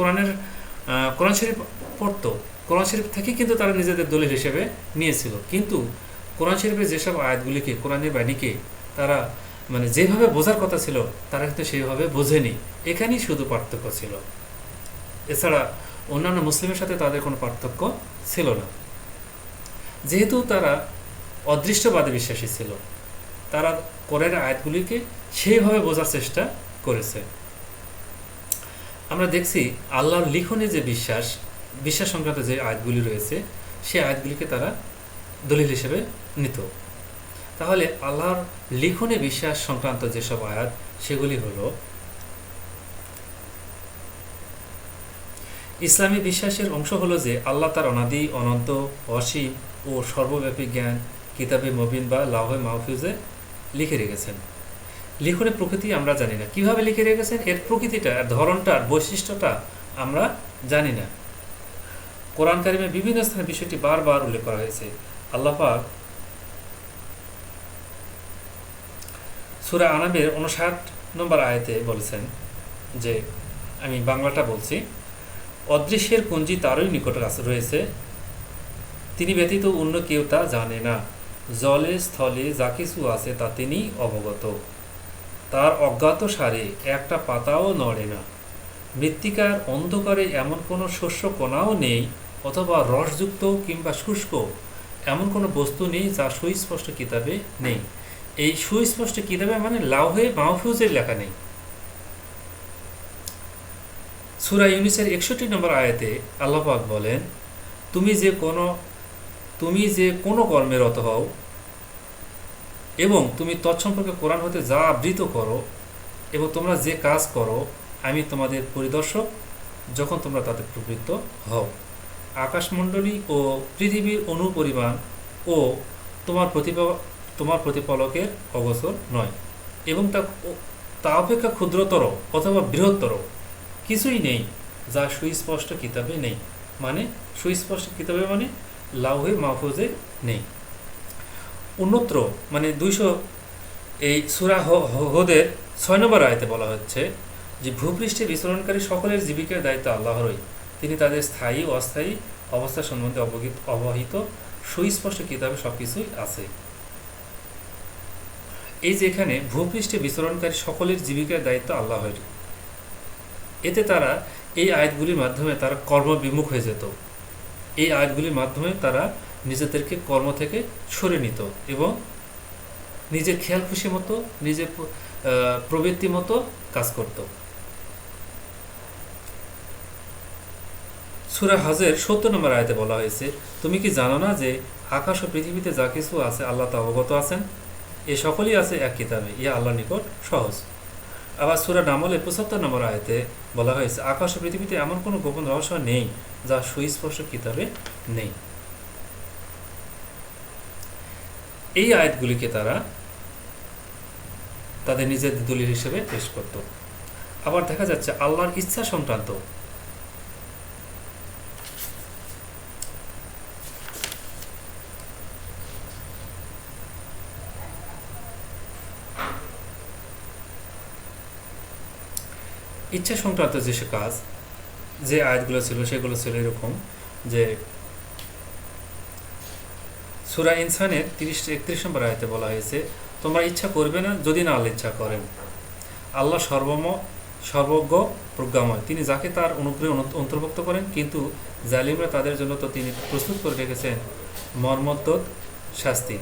A: কোরআন শরীফ পড়তো, কোরআন শরীফ থেকে কিন্তু তারা নিজেদের দলিল হিসেবে নিয়েছিল। কিন্তু কোরআন শরীফের যেসব আয়াতগুলিকে, কোরআনের বাণীকে তারা মানে যেভাবে বোঝার কথা ছিল তারা কিন্তু সেইভাবে বোঝেনি। এখানেই শুধু পার্থক্য ছিল, এছাড়া অন্যান্য মুসলিমের সাথে তাদের কোনো পার্থক্য ছিল না। যেহেতু তারা অদৃষ্টবাদে বিশ্বাসী ছিল, তারা কোরআনের আয়াতগুলিকে সেইভাবে বোঝার চেষ্টা করেছে। আমরা দেখছি আল্লাহর লিখনে যে বিশ্বাস সংক্রান্ত যে আয়াতগুলি রয়েছে, সেই আয়াতগুলিকে তারা দলিল হিসেবে নিত। তাহলে আল্লাহর লিখনে বিশ্বাস সংক্রান্ত যেসব আয়াত, সেগুলি হলো ইসলামী বিশ্বাসের অংশ হলো যে আল্লাহ তার অনাদি, অনন্ত, অসীম ও সর্বব্যাপী জ্ঞান কিতাবে মুবিন বা লাওহে মাহফুজে লিখে রেখেছেন। লিখনের প্রকৃতি আমরা জানি না, কিভাবে লিখে রেখেছেন এর প্রকৃতিটা, ধরনটার বৈশিষ্ট্যটা আমরা জানি না। কোরআন কারিমে বিভিন্ন স্থানে বিষয়টি বারবার উল্লেখ করা হয়েছে। আল্লাহ পাক সূরা আনামের 59 নম্বর আয়াতে বলেছেন যে, আমি বাংলাটা বলছি, অদৃশ্যের কুঞ্জি তারই নিকট রয়েছে, তিনি ব্যতীত অন্য কেউ তা জানে না, জলে স্থলে যা কিছু আছে তা তিনি অবগত, তার অজ্ঞাত সারে একটা পাতাও নড়ে না, মৃত্তিকার অন্ধকারে এমন কোনো শস্য কণাও নেই, অথবা রসযুক্ত কিংবা শুষ্ক এমন কোনো বস্তু নেই যা সুস্পষ্ট কিতাবে নেই। এই সুস্পষ্ট কিতাবে মানে লাওহে মাহফুজের লেখা নেই। সূরা ইউনূসের 61 নম্বর আয়াতে আল্লাহ পাক বলেন, তুমি যে কোনো কর্মে রত হও এবং তুমি তৎসম্পর্কে কোরআন হতে যা আবৃত করো এবং তোমরা যে কাজ করো, আমি তোমাদের পরিদর্শক যখন তোমরা তাতে প্রবৃত্ত হও। আকাশমণ্ডলী ও পৃথিবীর অনুপরিমাণ ও তোমার প্রতিপালকের অগোচর নয়, এবং তা অপেক্ষা ক্ষুদ্রতর অথবা বৃহত্তর কিছুই নেই যা সুস্পষ্ট কিতাবে নেই। মানে সুস্পষ্ট কিতাবে মানে লাওহে মাহফুজে নেই। অন্যত্র মানে 200 এই সূরা হুদের 6 নম্বর আয়াতে বলা হচ্ছে যে, ভূপৃষ্ঠে বিচরণকারী সকলের জীবিকার দায়িত্ব আল্লাহরই, তিনি তাদের স্থায়ী ও অস্থায়ী অবস্থা সম্বন্ধে অবহিত, সুস্পষ্ট কিতাবে সবকিছুই আছে। এই যে এখানে ভূপৃষ্ঠে বিচরণকারী সকলের জীবিকার দায়িত্ব আল্লাহরই, এতে তারা এই আয়াতগুলির মাধ্যমে তারা কর্মবিমুখ হয়ে যেত। এই আয়াতগুলির মাধ্যমে তারা নিজেদেরকে কর্ম থেকে সরে নিত এবং নিজের খেয়াল খুশি মতো, নিজের প্রবৃত্তি মতো কাজ করত। সূরা হজের 70 নম্বর আয়াতে বলা হয়েছে, তুমি কি জানো না যে আকাশ ও পৃথিবীতে যা কিছু আছে আল্লাহ তা অবগত আছেন, এ সকলই আছে এক কিতাবে, ইয়া আল্লাহর নিকট সহজ। আবার সূরা নামলের 75 নম্বর আয়াতে বলা হয়েছে, আকাশ ও পৃথিবীতে এমন কোনো গোপন রহস্য নেই যা সুস্পষ্ট কিতাবে নেই। এই আয়াতগুলিকে তারা তাদের নিজেদের দলিল হিসেবে পেশ করত। আবার দেখা যাচ্ছে আল্লাহর ইচ্ছা সংক্রান্ত যেসব কাজ, যে আয়াতগুলো ছিল সেগুলো ছিল এরকম যে, সূরা ইনসানের 30-31 নম্বর আয়াতে বলা হয়েছে, তোমরা ইচ্ছা করবে না যদি না আল্লাহ ইচ্ছা করেন। আল্লাহ সর্বজ্ঞ প্রজ্ঞাময়, তিনি যাকে তার অনুগ্রহে অন্তর্ভুক্ত করেন, কিন্তু জালিমরা তাদের জন্য তো তিনি প্রস্তুত করে রেখেছেন মর্মন্তুদ শাস্তি।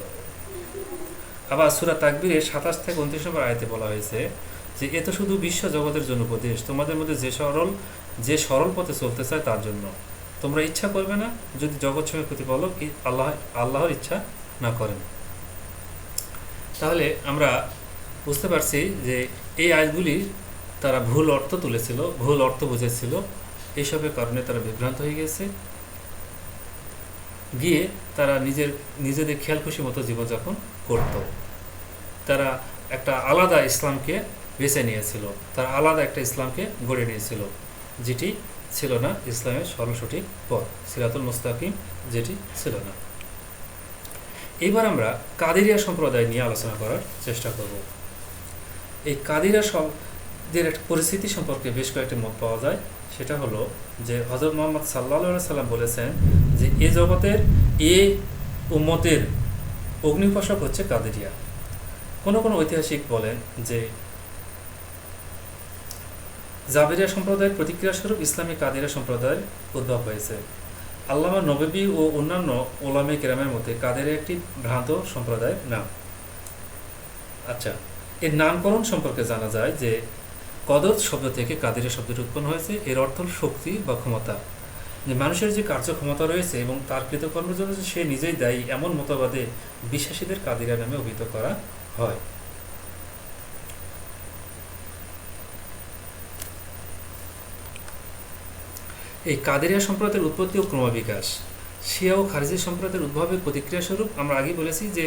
A: আবার সূরা তাকবীরের ২৭ থেকে ২৯ নম্বর আয়াতে বলা হয়েছে যে এ তো শুধু বিশ্ব জগতের জন্য উপদেশ, তোমাদের মধ্যে যে সরল পথে চলতে চায় তার জন্য। তোমরা ইচ্ছা করবে না যদি জগৎ সময় প্রতিপালক আল্লাহর ইচ্ছা না করেন। তাহলে আমরা বুঝতে পারছি যে এই আয়াতগুলি তারা ভুল অর্থ তুলেছিল, ভুল অর্থ বুঝেছিল, এইসবের কারণে তারা বিভ্রান্ত হয়ে গেছে, গিয়ে তারা নিজেদের খেয়াল খুশি মতো জীবনযাপন করত। তারা একটা আলাদা ইসলামকে বেছে নিয়েছিল, তারা আলাদা একটা ইসলামকে গড়ে নিয়েছিল, যেটি ছিল না ইসলামের সরল সঠিক পথ, সিরাতুল মুস্তাকিম যেটি ছিল না। এবার আমরা কাদেরিয়া সম্প্রদায় নিয়ে আলোচনা করার চেষ্টা করব। এই কাদেরিয়া দের একটা পরিস্থিতি সম্পর্কে বেশ কয়েকটি মত পাওয়া যায়। সেটা হলো যে হযরত মুহাম্মদ সাল্লাল্লাহু আলাইহি সাল্লাম বলেছেন যে এ জগতের এ উম্মতের অগ্নিউপাসক হচ্ছে কাদেরিয়া। কোনো কোনো ঐতিহাসিক বলেন যে জাবেরিয়া সম্প্রদায়ের প্রতিক্রিয়াস্বরূপ ইসলামী কাদেরিয়া সম্প্রদায়ের উদ্ভব হয়েছে। আল্লামা নববী ও অন্যান্য ওলামায়ে কেরামের মধ্যে কাদেরিয়া একটি ভ্রান্ত সম্প্রদায়ের নাম। আচ্ছা, এর নামকরণ সম্পর্কে জানা যায় যে কদর শব্দ থেকে কাদেরিয়া শব্দটি উৎপন্ন হয়েছে। এর অর্থ হল শক্তি বা ক্ষমতা, যে মানুষের যে কার্যক্ষমতা রয়েছে এবং তার কৃতকর্মের জন্য সে নিজেই দায়ী, এমন মতবাদে বিশ্বাসীদের কাদেরিয়া নামে অভিহিত করা হয়। এই কাদেরিয়া সম্প্রদায়ের উৎপত্তি ও ক্রমবিকাশ। শিয়া ও খারিজি সম্প্রদায়ের উদ্ভবের প্রতিক্রিয়া স্বরূপ আমরা আগে বলেছি যে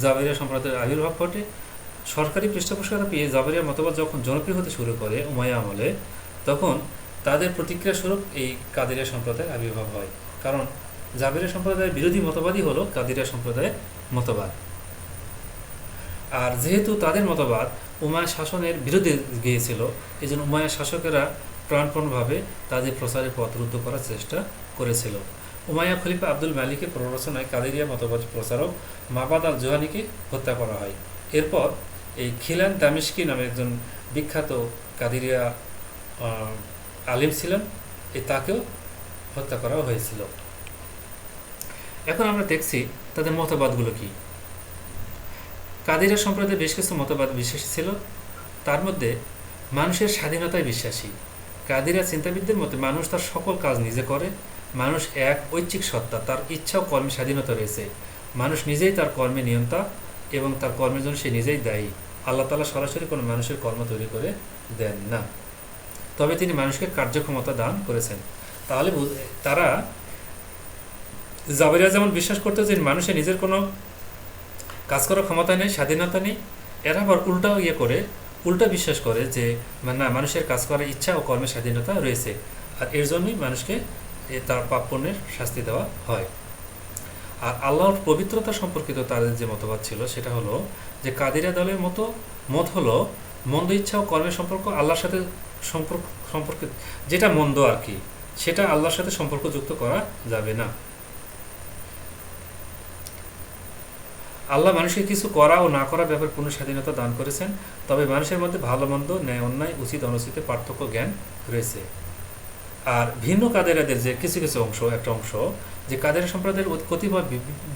A: জাবেরিয়া সম্প্রদায়ের আবির্ভাব ঘটে। সরকারি পৃষ্ঠপোষকতা পেয়ে জাবেরিয়া মতবাদ যখন জনপ্রিয় হতে শুরু করে উমাইয়া আমলে, তখন তাদের প্রতিক্রিয়া স্বরূপ এই কাদেরিয়া সম্প্রদায়ের আবির্ভাব হয়। কারণ জাবেরিয়া সম্প্রদায়ের বিরোধী মতবাদই হলো কাদেরিয়া সম্প্রদায়ের মতবাদ। আর যেহেতু তাদের মতবাদ উমাইয়া শাসনের বিরুদ্ধে গিয়েছিল, এই জন্য উমাইয়া শাসকেরা প্রাণপণভাবে তাদের প্রচারের পথ রুদ্ধ করার চেষ্টা করেছিল। উমাইয়া খলিফা আব্দুল মালিকের প্ররোচনায় কাদেরিয়া মতবাদ প্রচারক মাবাদ আল জোহানিকে হত্যা করা হয়। এরপর এই খিলান দামিশকি নামে একজন বিখ্যাত কাদেরিয়া আলিম ছিলেন, তাকেও হত্যা করা হয়েছিল। এখন আমরা দেখছি তাদের মতবাদগুলো কি। কাদেরিয়া সম্প্রদায়ের বেশ কিছু মতবাদ বিশ্বাসী ছিল। তার মধ্যে মানুষের স্বাধীনতায় বিশ্বাসী। কাদেরিয়া চিন্তাবিদদের মতে মানুষ তার সকল কাজ নিজে করে, মানুষ এক ঐচ্ছিক সত্তা, তার ইচ্ছা ও কর্মের স্বাধীনতা রয়েছে, মানুষ নিজেই তার কর্মে নিয়ন্তা এবং তার কর্মের জন্য সে নিজেই দায়ী। আল্লাহ তাআলা সরাসরি কোনো মানুষের কর্ম তৈরি করে দেন না, তবে তিনি মানুষকে কার্যক্ষমতা দান করেছেন। তাহলে তারা জাবেরিয়া যেমন বিশ্বাস করতে যে মানুষের নিজের কোনো কাজ করার ক্ষমতা নেই, স্বাধীনতা নেই, এরা আবার উল্টা বিশ্বাস করে যে না, মানুষের কাজ করার ইচ্ছা ও কর্মের স্বাধীনতা রয়েছে, আর এর জন্যই মানুষকে তার পাপ পুণ্যের শাস্তি দেওয়া হয়। আর আল্লাহর পবিত্রতা সম্পর্কিত তাদের যে মতবাদ ছিল সেটা হলো যে কাদেরিয়া দলের মত হলো মন্দ ইচ্ছা ও কর্মের সম্পর্ক আল্লাহর সাথে সম্পর্কিত, যেটা মন্দ আর কি, সেটা আল্লাহর সাথে সম্পর্কযুক্ত করা যাবে না। আল্লাহ মানুষকে কিছু করা ও না করার ব্যাপারে পূর্ণ স্বাধীনতা দান করেছেন, তবে মানুষের মধ্যে ভালো মন্দ, ন্যায় অন্যায়, উচিত অনুচিতের পার্থক্য জ্ঞান রয়েছে। আর ভিন্ন কাদেরিয়াদের যে কিছু কিছু একটা অংশ যে কাদেরিয়া সম্প্রদায়ের কতিপয়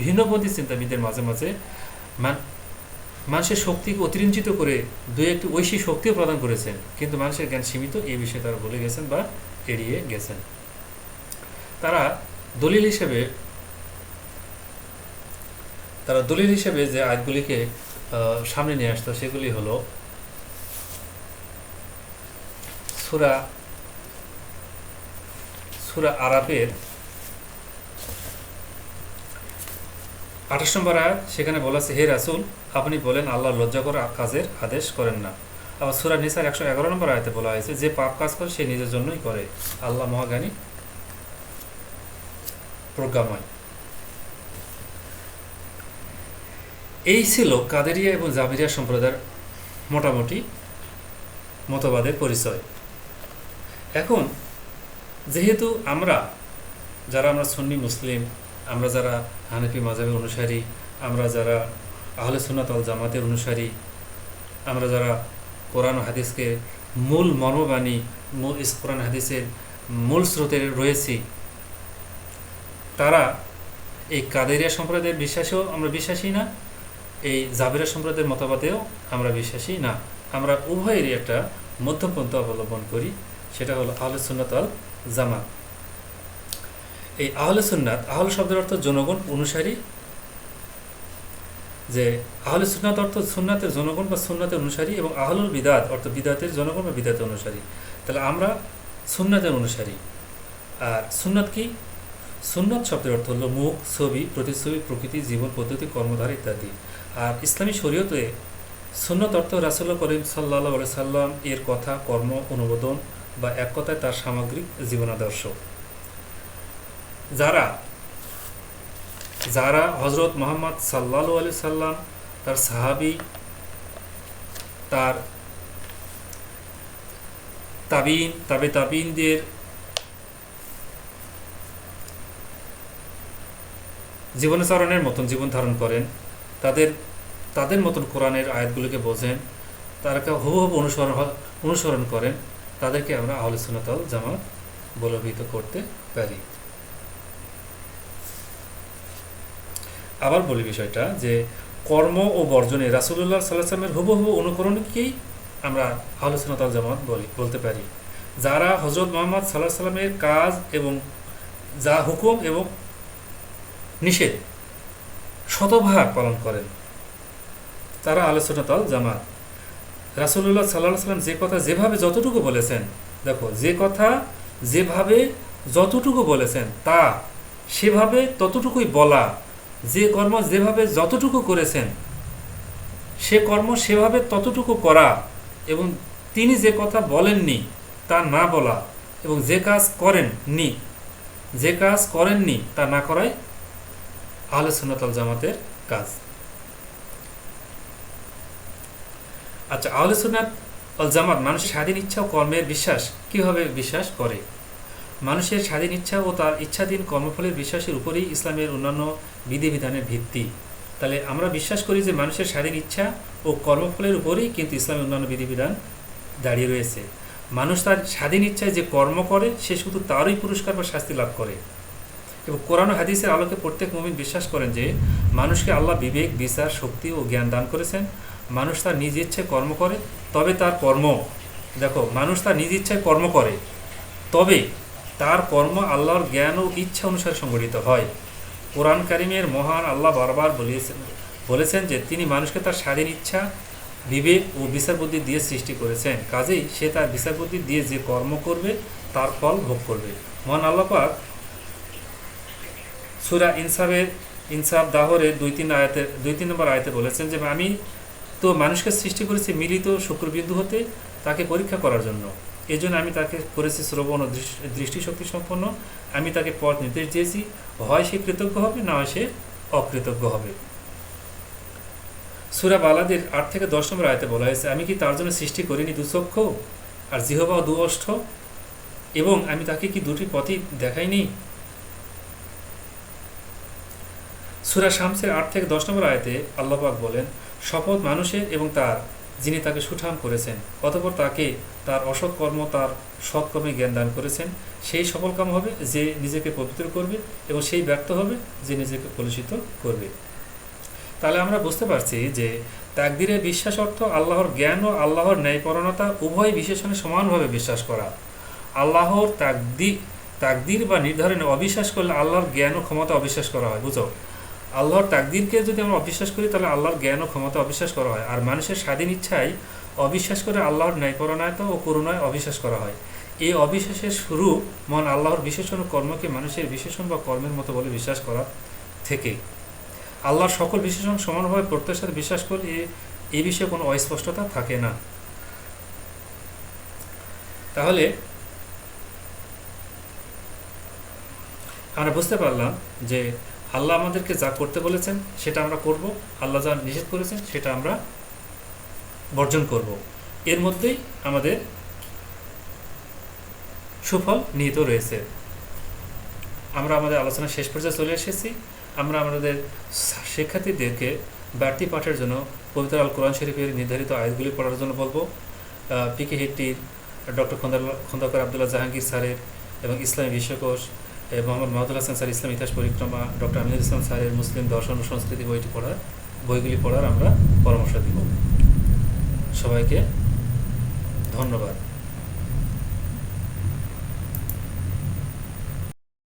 A: ভিন্নপন্থী চিন্তাবিদদের মাঝে মাঝে মানুষের শক্তিকে অতিরঞ্জিত করে দুই একটি ঐশী শক্তিও প্রদান করেছেন, কিন্তু মানুষের জ্ঞান সীমিত, এই বিষয়ে তারা বলে গেছেন বা এড়িয়ে গেছেন। তারা দলিল হিসেবে যে আয়াতগুলিকে সামনে নিয়ে আসতো সেগুলি হলো সূরা আরাফের 28 নম্বর আয়াত। সেখানে বলা আছে, হে রাসূল, আপনি বলেন আল্লাহ লজ্জা করা কাজের আদেশ করেন না। আবার সূরা নিসার 111 নম্বর আয়াতে বলা হয়েছে, যে পাপ কাজ করে সে নিজের জন্যই করে, আল্লাহ মহাজ্ঞানী প্রজ্ঞাময়। এই ছিল কাদেরিয়া এবং জাবেরিয়া সম্প্রদায়ের মোটামুটি মতবাদের পরিচয়। এখন যেহেতু আমরা সুন্নি মুসলিম, আমরা যারা হানাফি মাযহাবের অনুসারী, আমরা যারা আহলে সুন্নাত ওয়াল জামাতের অনুসারী, আমরা যারা কোরআন ও হাদিসকে মূল মর্মবাণী, কোরআন হাদিসের মূল স্রোতে রয়েছি, তারা এই কাদেরিয়া সম্প্রদায়ের বিশ্বাসেও আমরা বিশ্বাসী না, এই জাবেরিয়া সম্প্রদায়ের মতবাদেও আমরা বিশ্বাসী না। আমরা উভয়েরই একটা মধ্যপন্থা অবলম্বন করি, সেটা হলো আহলে সুন্নাত ওয়াল জামাত। এই আহলে সুন্নাত, আহল শব্দের অর্থ জনগণ, অনুসারী। যে আহলে সুন্নাত অর্থ সুন্নাতের জনগণ বা সুন্নাতের অনুসারী, এবং আহলুল বিদাত অর্থ বিদাতের জনগণ বা বিদাতের অনুসারী। তাহলে আমরা সুন্নাতের অনুসারী। আর সুন্নাত কি? সুন্নাত শব্দের অর্থ হলো মুখ, ছবি, প্রতিচ্ছবি, প্রকৃতি, জীবন পদ্ধতি, কর্মধারা ইত্যাদি। আর ইসলামী শরীয়তে সুন্নাত অর্থ রাসূলুল্লাহ করিম সাল্লাল্লাহু আলাইহি সাল্লাম এর কথা, কর্ম, অনুমোদন বা এক কথায় তার সামগ্রিক জীবনাদর্শ। যারা হজরত মুহাম্মদ সাল্লাল্লাহু আলাইহি সাল্লাম, তার সাহাবী, তার তাবিন, তাবিনদের জীবনাচরণের মতন জীবন ধারণ করেন, তাদের মতন কোরআনের আয়াতগুলোকে বোঝেন, তারাকে হুবহু অনুসরণ করেন, তাদেরকে আমরা আহলে সুন্নাত ওয়াল জামাত বলে অভিহিত করতে পারি। আবার বলি বিষয়টা যে কর্ম ও বর্জনে রাসূলুল্লাহ সাল্লাল্লাহু আলাইহি ওয়াসাল্লামের হুবহু অনুকরণকেই আমরা আহলে সুন্নাত ওয়াল জামাত বলতে পারি। যারা হযরত মুহাম্মদ সাল্লাল্লাহু আলাইহি ওয়াসাল্লামের কাজ এবং যা হুকুম এবং নিষেধ শতভাগ পালন করেন, তারা আহলে সুন্নাত ওয়াল জামাত। রাসূলুল্লাহ সাল্লাল্লাহু আলাইহি ওয়াসাল্লাম যে কথা যেভাবে যতটুকু বলেছেন, দেখো, যে কথা যেভাবে যতটুকু বলেছেন তা সেভাবে ততটুকুই বলা, যে কর্ম যেভাবে যতটুকু করেছেন সে কর্ম সেভাবে ততটুকু করা, এবং তিনি যে কথা বলেননি তা না বলা, এবং যে কাজ করেননি তা না করাই আহলে সুন্নাত ওয়াল জামাতের কাজ। আচ্ছা, আহলে সুন্নাত ওয়াল জামাত মানুষের স্বাধীন ইচ্ছা ও কর্মের বিশ্বাস কিভাবে বিশ্বাস করে? মানুষের স্বাধীন ইচ্ছা ও তার ইচ্ছাধীন কর্মফলের বিশ্বাসের উপরেই ইসলামের অন্যান্য বিধিবিধানের ভিত্তি। তাহলে আমরা বিশ্বাস করি যে মানুষের স্বাধীন ইচ্ছা ও কর্মফলের উপরেই কিন্তু ইসলামের অন্যান্য বিধিবিধান দাঁড়িয়ে রয়েছে। মানুষ তার স্বাধীন ইচ্ছায় যে কর্ম করে সে শুধু তারই পুরস্কার বা শাস্তি লাভ করে। এবং কোরআন ও হাদিসের আলোকে প্রত্যেক মুমিন বিশ্বাস করেন যে মানুষকে আল্লাহ বিবেক, বিচার, শক্তি ও জ্ঞান দান করেছেন। মানুষ তার নিজ ইচ্ছায় কর্ম করে, তবে তার কর্ম, দেখো, মানুষ তার নিজ ইচ্ছায় কর্ম করে, তবে তার কর্ম আল্লাহর জ্ঞান ও ইচ্ছা অনুসারে সংগঠিত হয়। কোরআন কারিমের মহান আল্লাহ বারবার বলেছেন যে তিনি মানুষকে তার স্বাধীন ইচ্ছা, বিবেক ও বিচার বুদ্ধি দিয়ে সৃষ্টি করেছেন, কাজেই সে তার বিচার বুদ্ধি দিয়ে যে কর্ম করবে তার ফল ভোগ করবে। মহান আল্লাহ পাক সূরা ইনসাফ দাহরের 2-3 নম্বর আয়াতে বলেছেন যে আমি তো মানুষকে সৃষ্টি করেছি মিলিত শুক্রবিন্দু হতে তাকে পরীক্ষা করার জন্য। এই জন্য আমি তাকে করেছি শ্রবণ ও দৃষ্টিশক্তি সম্পন্ন। আমি তাকে পথ নির্দেশ দিয়েছি, হয় সে কৃতজ্ঞ হবে, না হয় সে অকৃতজ্ঞ হবে। সূরা বালাদের 8-10 নম্বর আয়াতে বলা হয়েছে আমি কি তার জন্য সৃষ্টি করিনি দুচক্ষু আর জিহ্বা ও দুঅষ্ঠ, এবং আমি তাকে কি দুটি পথই দেখাইনি? সূরা শামসের 8-10 নম্বর আয়াতে আল্লাহ পাক বলেন শপথ মানুষের এবং তার যিনি তাকে সুঠাম করেছেন, অতঃপর তাকে তার অসৎ কর্ম তার সৎকর্মে জ্ঞান দান করেছেন। সেই সফলকাম হবে যে নিজেকে পবিত্র করবে, এবং সেই ব্যর্থ হবে যে নিজেকে কলুষিত করবে। তাহলে আমরা বুঝতে পারছি যে তাকদীরে বিশ্বাস অর্থ আল্লাহর জ্ঞান ও আল্লাহর ন্যায়পরায়ণতা উভয় বিশেষণে সমানভাবে বিশ্বাস করা। আল্লাহর তাকদীর বা নির্ধারণে অবিশ্বাস করলে আল্লাহর জ্ঞান ও ক্ষমতা অবিশ্বাস করা হয়। বুঝো, আল্লাহর তাকদীরকে যদি আমরা অবিশ্বাস করি তাহলে আল্লাহর জ্ঞান ও ক্ষমতা অবিশ্বাস করা হয়। আর মানুষের স্বাধীন ইচ্ছায় অবিশ্বাস করে আল্লাহর ন্যায়পরায়ণতা ও করুণায় অবিশ্বাস করা হয়। এই অবিশ্বাসের শুরু মহান আল্লাহর বিশেষণ ও কর্মকে মানুষের বিশেষণ বা কর্মের মতো বলে বিশ্বাস করা থেকে। আল্লাহর সকল বিশেষণ সমানভাবে প্রত্যেকের সাথে বিশ্বাস করলে এই বিষয়ে কোনো অস্পষ্টতা থাকে না। তাহলে আমরা বুঝতে পারলাম যে আল্লাহ আমাদেরকে যা করতে বলেছেন সেটা আমরা করব, আল্লাহ যা নিষেধ করেছেন সেটা আমরা বর্জন করব। এর মধ্যেই আমাদের সুফল নিহিত রয়েছে। আমরা আমাদের আলোচনা শেষ পর্যায়ে চলে এসেছি। আমরা আমাদের শিক্ষার্থীদেরকে বাড়তি পাঠের জন্য পবিত্র আল কোরআন শরীফের নির্ধারিত আয়াতগুলি পড়ার জন্য বলবো। ফিকে হিট্টির ডক্টর খন্দকার আবদুল্লাহ জাহাঙ্গীর স্যারের এবং ইসলামী বিশ্বকোষ, মোহাম্মদ মাহমুদুল হাসান স্যার ইসলাম ইতিহাস পরিক্রমা, ডক্টর আমিনুল ইসলাম স্যারের মুসলিম দর্শন ও সংস্কৃতি বইগুলি পড়ার আমরা পরামর্শ দিব। সবাইকে ধন্যবাদ।